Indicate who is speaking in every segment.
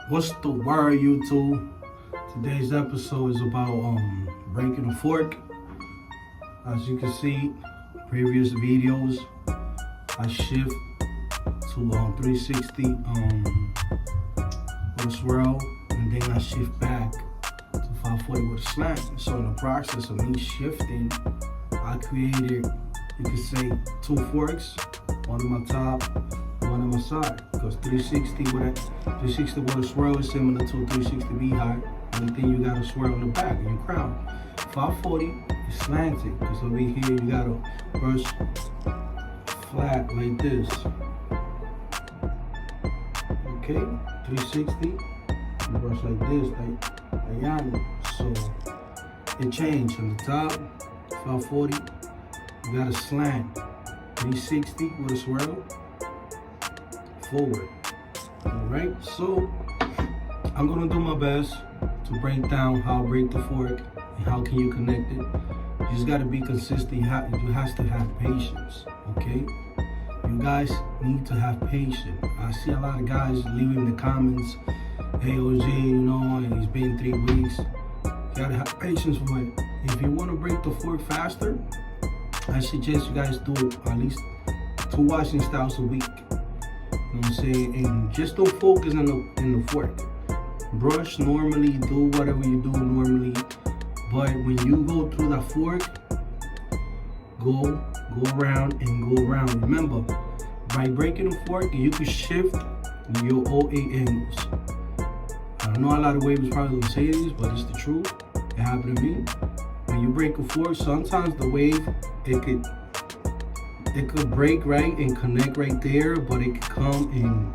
Speaker 1: What's the word, YouTube? Today's episode is about breaking a fork. As you can see, previous videos, I shift to 360 with a swirl, and then I shift back to 540 with a slant. So in the process of me shifting, I created, you could say, two forks, one on my top, one on my side. Because 360 with a swirl is similar to a 360 beehive. Only thing you gotta swirl in the back in your crown. 540 is slanted, because over here you gotta brush flat like this. Okay, 360, you brush like this, like Yanni. So it changed on the top. 540, you gotta slant. 360 with a swirl, forward. Alright, so I'm gonna do my best to break down how I break the fork and how can you connect it. You just gotta be consistent. You have to have patience, okay? You guys need to have patience. I see a lot of guys leaving in the comments, hey OG, you know, it's been 3 weeks. You gotta have patience with it. If you wanna break the fork faster, I suggest you guys do at least 2 washing styles a week. You know what I'm saying? And just don't focus in the fork. Brush normally, do whatever you do normally, but when you go through the fork, go around and go around. Remember, by breaking the fork, you can shift your all 8 angles. I know a lot of waves probably don't say this, but it's the truth. It happened to me. When you break a fork, sometimes the wave, it could break right and connect right there, but it could come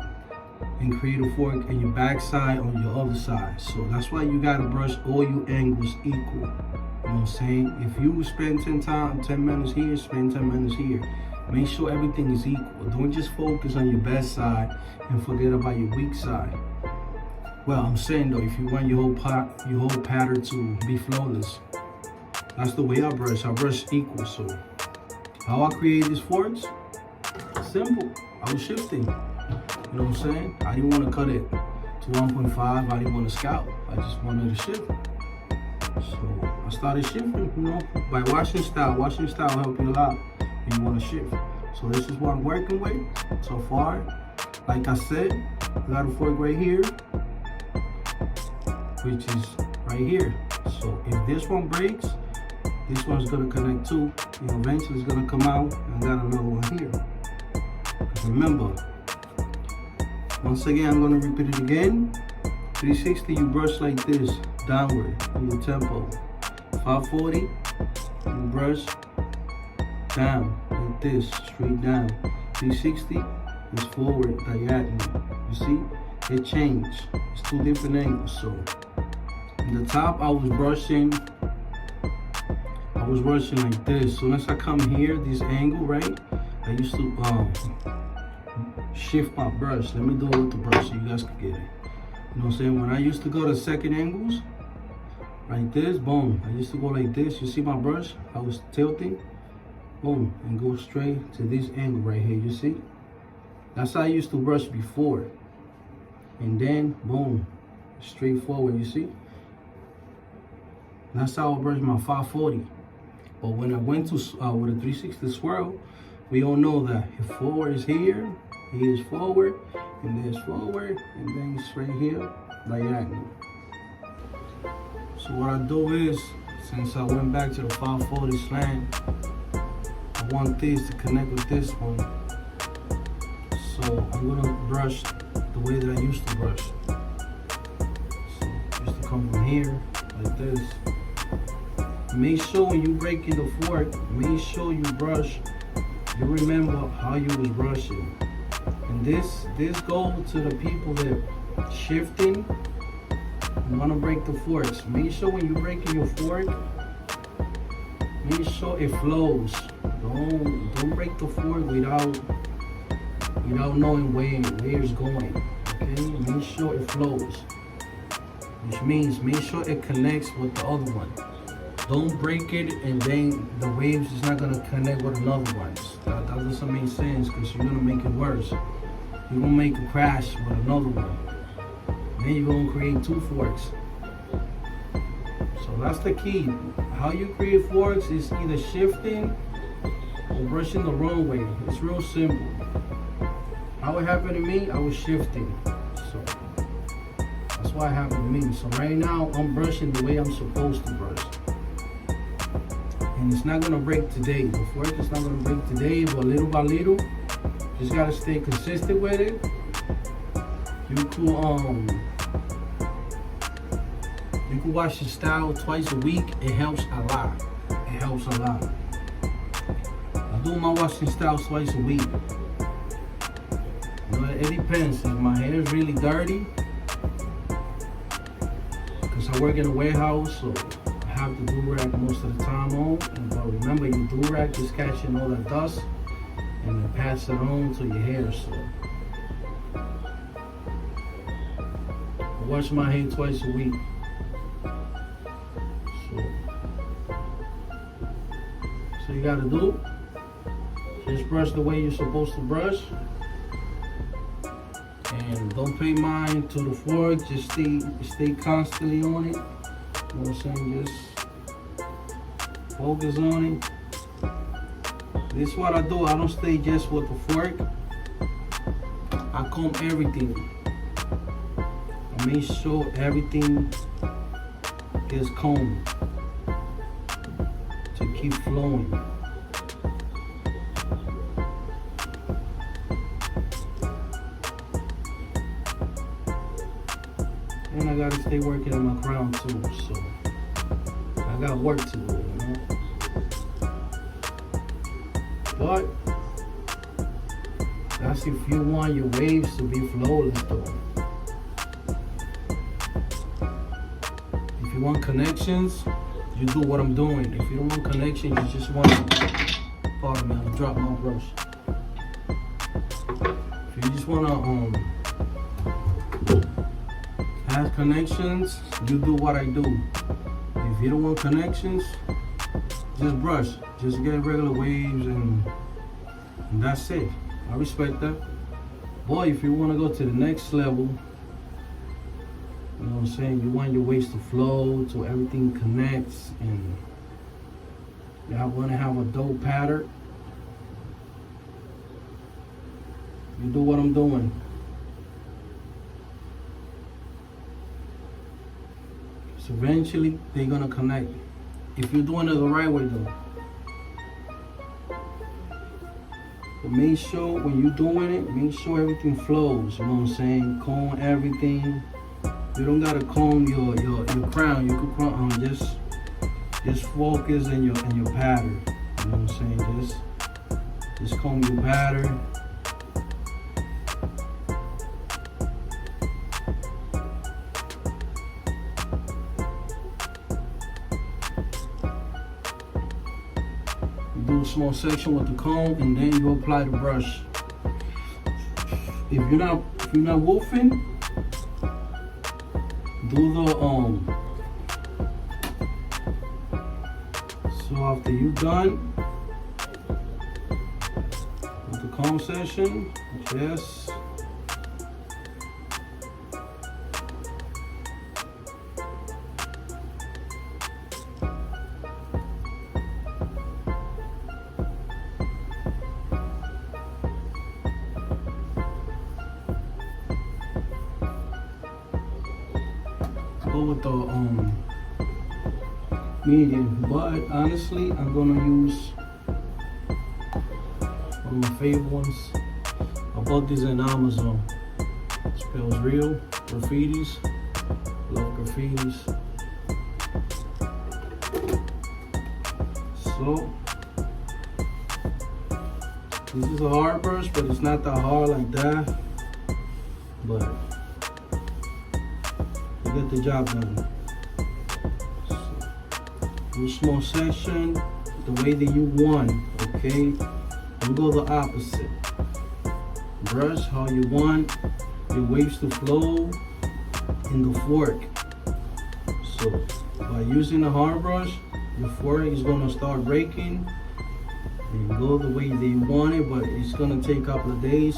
Speaker 1: and create a fork in your backside on your other side. So that's why you gotta brush all your angles equal. You know what I'm saying? If you spend 10 minutes here, spend 10 minutes here. Make sure everything is equal. Don't just focus on your best side and forget about your weak side. Well, I'm saying though, if you want your whole pattern to be flawless, that's the way I brush. I brush equal. So how I create these forks? Simple. I was shifting. You know what I'm saying? I didn't want to cut it to 1.5. I didn't want to scout. I just wanted to shift. So I started shifting, you know, by washing style. Washing style help you a lot when you want to shift. So this is what I'm working with so far. Like I said, I got a fork right here, which is right here. So if this one breaks, this one's gonna connect too. And eventually it's gonna come out and I got another one here. Remember, once again, I'm gonna repeat it again. 360, you brush like this, downward in your tempo. 540, you brush down like this, straight down. 360 is forward, diagonal. You see, it changed. It's 2 different angles. So, in the top, I was brushing like this. So once I come here, this angle, right? I used to shift my brush. Let me do it with the brush so you guys can get it. You know what I'm saying? When I used to go to second angles, like this, boom. I used to go like this. You see my brush? I was tilting, boom, and go straight to this angle right here. You see? That's how I used to brush before. And then, boom, straight forward. You see? That's how I brush my 540. But when I went to with a 360 swirl, we all know that if forward is here, he is forward, and there's forward, and then it's right here, diagonal. So what I do is, since I went back to the 540 slant, I want this to connect with this one. So I'm gonna brush the way that I used to brush. So I used to come from here, like this. Make sure when you break in the fork, make sure you brush, you remember how you was brushing. And this goes to the people that shifting and want to break the forks. Make sure when you breaking your fork, make sure it flows. Don't break the fork without knowing where it's going. Okay, make sure it flows, which means make sure it connects with the other one. Don't break it and then the waves is not gonna connect with another one. That doesn't make sense, because you're gonna make it worse. You're gonna make a crash with another one. then you're gonna create 2 forks. So that's the key. How you create forks is either shifting or brushing the wrong way. It's real simple. How it happened to me, I was shifting. So that's why it happened to me. So right now, I'm brushing the way I'm supposed to brush. And it's not gonna break today. The fork is not gonna break today, but little by little, just gotta stay consistent with it. You could wash your style twice a week. It helps a lot. It helps a lot. I do my washing style twice a week. You know, it depends. If my hair is really dirty, because I work in a warehouse, so I have the do-rag most of the time on. But remember, your do-rag is catching all that dust and then pass it on to your hair. So I wash my hair twice a week. So you gotta do, just brush the way you're supposed to brush. And don't pay mind to the fork, just stay constantly on it. You know what I'm saying? Just focus on it. This is what I do. I don't stay just with the fork. I comb everything. I make sure everything is combed to keep flowing. And I gotta stay working on my crown too, so I got work to do, you know. But that's if you want your waves to be flawless though. If you want connections, you do what I'm doing. If you don't want connections, you just want to, pardon me, I'll drop my brush. If you just want to have connections, you do what I do. If you don't want connections, just brush. Just get regular waves and that's it. I respect that. Boy, if you want to go to the next level, you know what I'm saying, you want your waves to flow, so everything connects, and you want to have a dope pattern, you do what I'm doing. So eventually, they're going to connect. If you're doing it the right way though. But make sure when you're doing it, make sure everything flows, you know what I'm saying? Comb everything. You don't gotta comb your crown. You could just focus in your pattern. You know what I'm saying? Just comb your pattern. You do a small section with the comb, and then you apply the brush. If you're not wolfing, do the so after you done with the comb session, just go with the medium, but honestly I'm gonna use one of my favorite ones. I bought these in Amazon. It spells Real Graffitis. Love graffitis. So this is a hard brush, but it's not that hard like that, but get the job done. So, do a small section the way that you want, okay? Don't go the opposite. Brush how you want your waves to flow in the fork. So by using a hard brush, your fork is gonna start breaking and go the way that you want it, but it's gonna take a couple of days.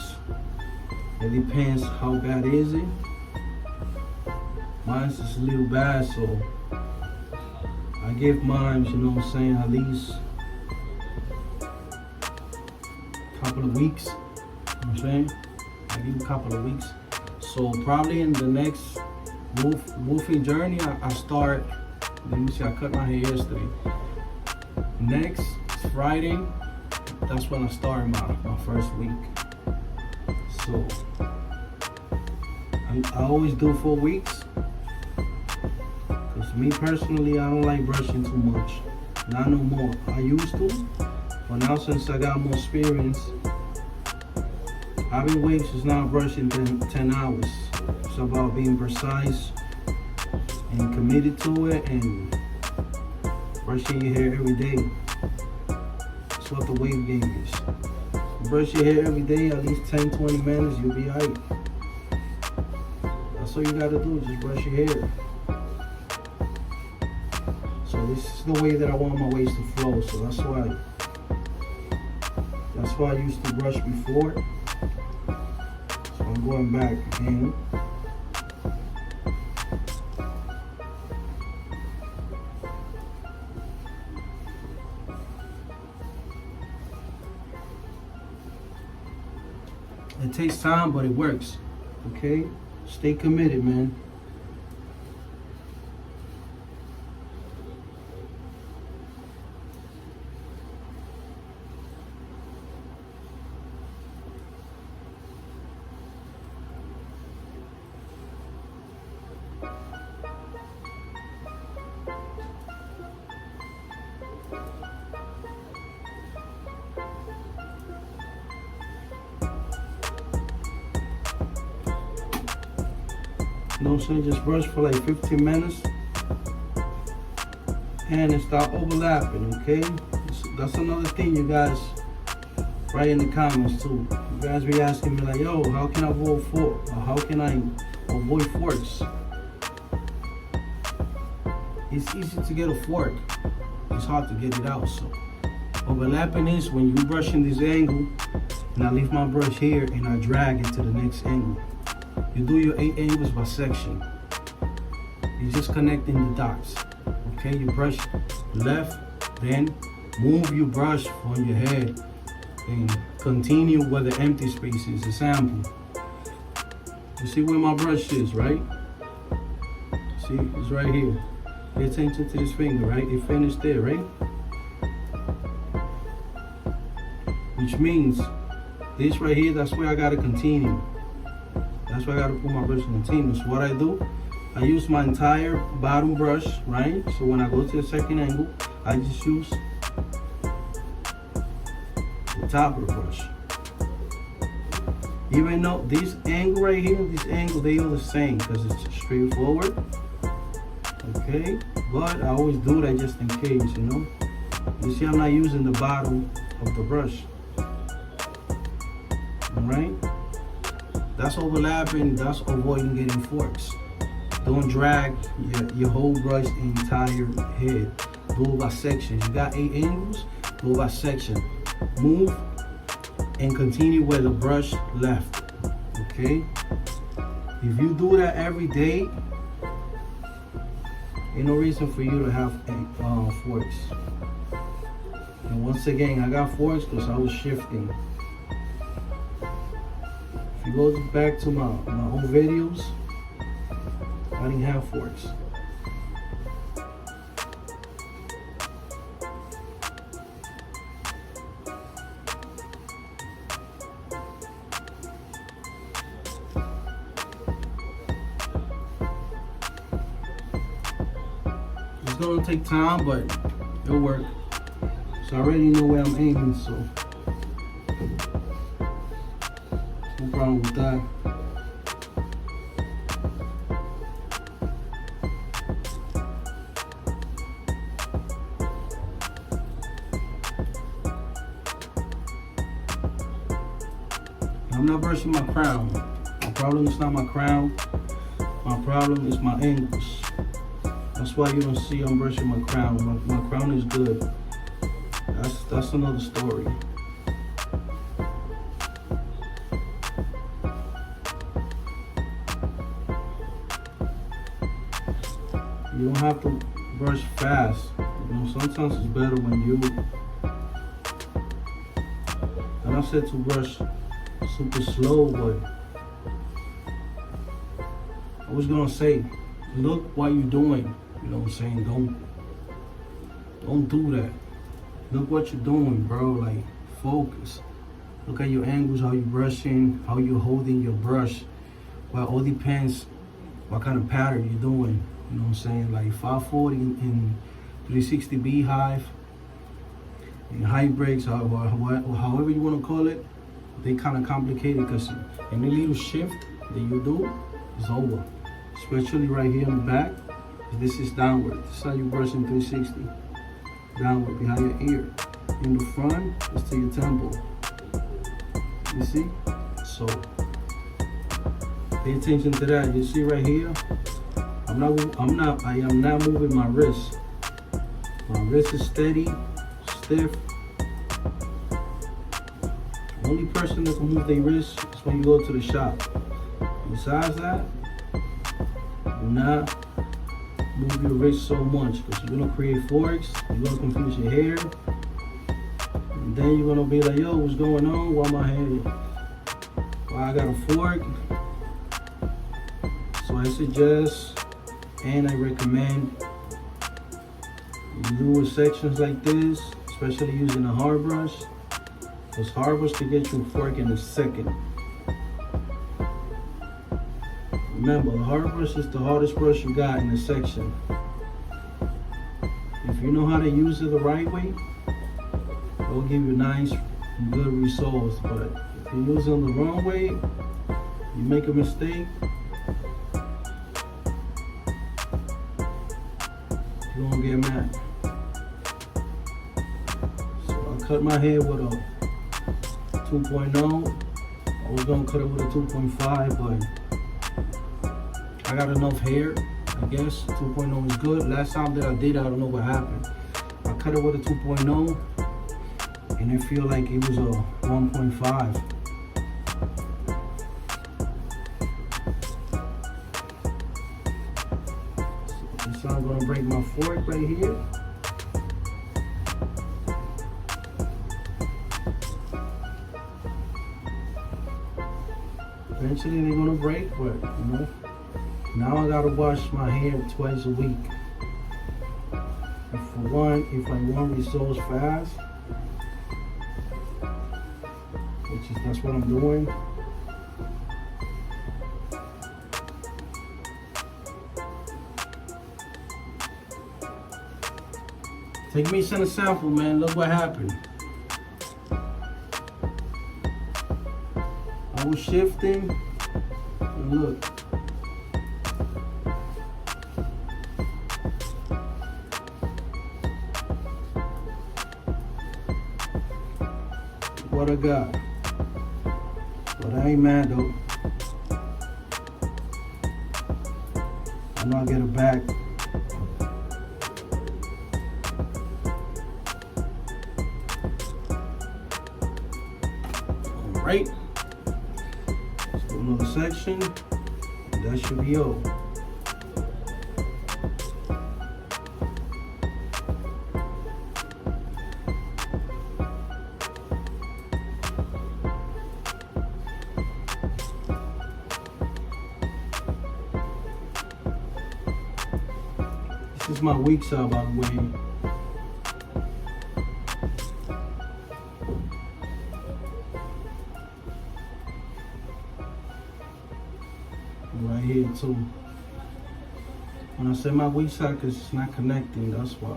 Speaker 1: It depends how bad is it. Mine's is a little bad, so I give mine, you know what I'm saying, at least a couple of weeks. You know what I'm saying? I give a couple of weeks. So probably in the next wolfing journey, I start, let me see, I cut my hair yesterday. Next Friday, that's when I start my first week. So I always do 4 weeks. Because me personally, I don't like brushing too much. Not no more. I used to, but now since I got more experience, having weeks is not brushing 10 hours. It's about being precise and committed to it and brushing your hair every day. That's what the wave game is. Brush your hair every day, at least 10-20 minutes, you'll be alright. That's all you gotta do, just brush your hair. So this is the way that I want my waves to flow, so that's why I used to brush before. So I'm going back again. It takes time, but it works. Okay? Stay committed, man. You know what I'm saying? Just brush for like 15 minutes and then stop overlapping, okay? That's another thing you guys write in the comments too. You guys be asking me like, yo, how can I avoid forks? How can I avoid forks? It's easy to get a fork. It's hard to get it out, so. Overlapping is when you brush in this angle and I leave my brush here and I drag it to the next angle. You do your 8 angles by section. You're just connecting the dots. Okay, you brush left, then move your brush on your head and continue where the empty space is. Example. You see where my brush is, right? See, it's right here. Pay attention to this finger, right? It finished there, right? Which means this right here, that's where I gotta continue. That's why I gotta put my brush in continue. So what I do, I use my entire bottom brush, right? So when I go to the second angle, I just use the top of the brush. Even though this angle right here, this angle, they are the same because it's straightforward. Okay, but I always do that just in case, you know. You see, I'm not using the bottom of the brush. All right. That's overlapping, that's avoiding getting forks. Don't drag your whole brush entire head. Do it by sections. You got 8 angles, do it by section. Move and continue where the brush left, okay? If you do that every day, ain't no reason for you to have forks. And once again, I got forks because I was shifting. If you go back to my old videos, I didn't have forks. It's gonna take time, but it'll work. So I already know where I'm aiming, so no problem with that. I'm not brushing my crown. My problem is not my crown. My problem is my angles. That's why you don't see I'm brushing my crown. My crown is good. That's another story. You don't have to brush fast. You know, sometimes it's better when you, and I said to brush super slow, but I was gonna say, look what you're doing. You know what I'm saying? Don't do that. Look what you're doing, bro. Like, focus. Look at your angles, how you're brushing, how you're holding your brush. Well, all depends what kind of pattern you're doing. You know what I'm saying? Like 540 in 360 beehive, in high breaks, however you want to call it, they kind of complicated because any little shift that you do is over. Especially right here in the back, this is downward. This is how you brush in 360. Downward, behind your ear. In the front, it's to your temple. You see? So, pay attention to that. You see right here? I am not moving my wrist. My wrist is steady, stiff. The only person that can move their wrist is when you go to the shop. Besides that, do not move your wrist so much because you're gonna create forks, you're gonna confuse your hair, and then you're gonna be like, yo, what's going on? Why my hair? Why I got a fork? So I suggest and I recommend you do with sections like this, especially using a hard brush, because hard brush can get you a fork in a second. Remember, the hard brush is the hardest brush you got in the section. If you know how to use it the right way, it will give you nice and good results. But if you use it the wrong way, you make a mistake, you're gonna get mad. So I cut my hair with a 2.0. I was gonna cut it with a 2.5, but I got enough hair, I guess. 2.0 is good. Last time that I did, I don't know what happened. I cut it with a 2.0, and I feel like it was a 1.5. So this I'm gonna break my fork right here. Eventually they're gonna break, but you know. Now I gotta wash my hair twice a week. If I want results fast, that's what I'm doing. Take me send a sample, man. Look what happened. I was shifting, and look. What I got. But I ain't mad though. I know I get it back. Alright. Let's do another section. And that should be all. This is my weak side, by the way. Right here too. When I say my weak side, because it's not connecting, that's why.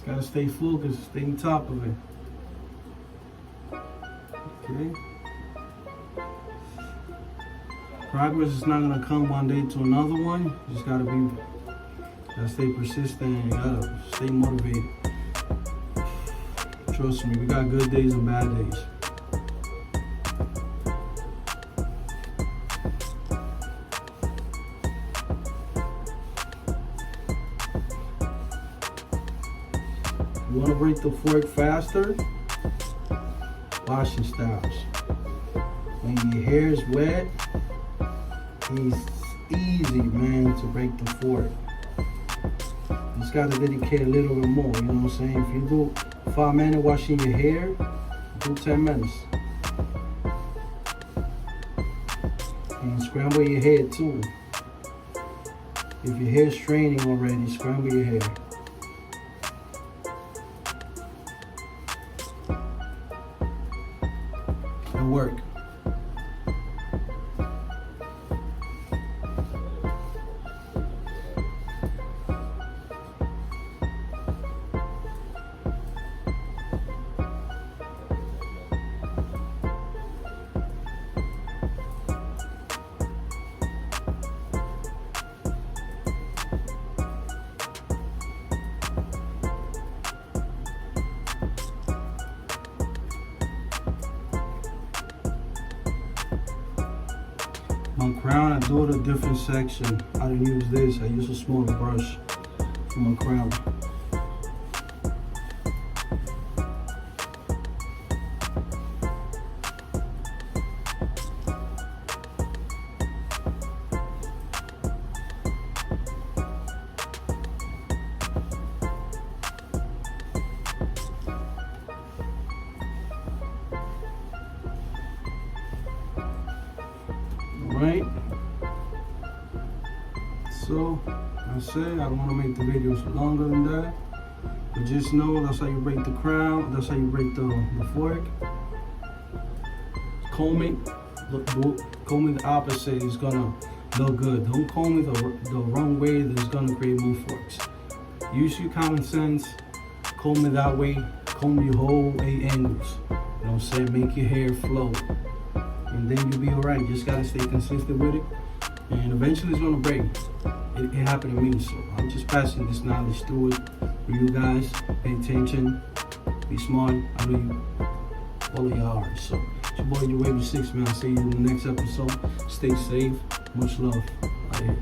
Speaker 1: Gotta stay focused, stay on top of it. Okay. Progress is not gonna come one day to another one. You just gotta stay persistent, you gotta stay motivated. Trust me, we got good days and bad days. You want to break the fork faster? Washing styles. When your hair is wet, it's easy, man, to break the fork. You just gotta dedicate a little bit more, you know what I'm saying? If you do 5 minutes washing your hair, do 10 minutes. And scramble your hair too. If your hair's straining already, scramble your hair. And work. My crown, I do it a different section. I don't use this. I use a smaller brush for my crown. Right? So, I said I don't want to make the videos longer than that. But just know that's how you break the crown. That's how you break the fork. Comb it. Comb it the opposite is gonna look good. Don't comb it the wrong way. That's gonna create more forks. Use your common sense. Comb it that way. Comb your whole 8 angles. You know what I'm saying? Make your hair flow. And then you'll be alright. Just gotta stay consistent with it. And eventually it's gonna break. It happened to me, so I'm just passing this knowledge through it for you guys. Pay attention. Be smart. I know you, all of y'all are. So it's your boy, Wavy 6, man. I'll see you in the next episode. Stay safe. Much love. Out here.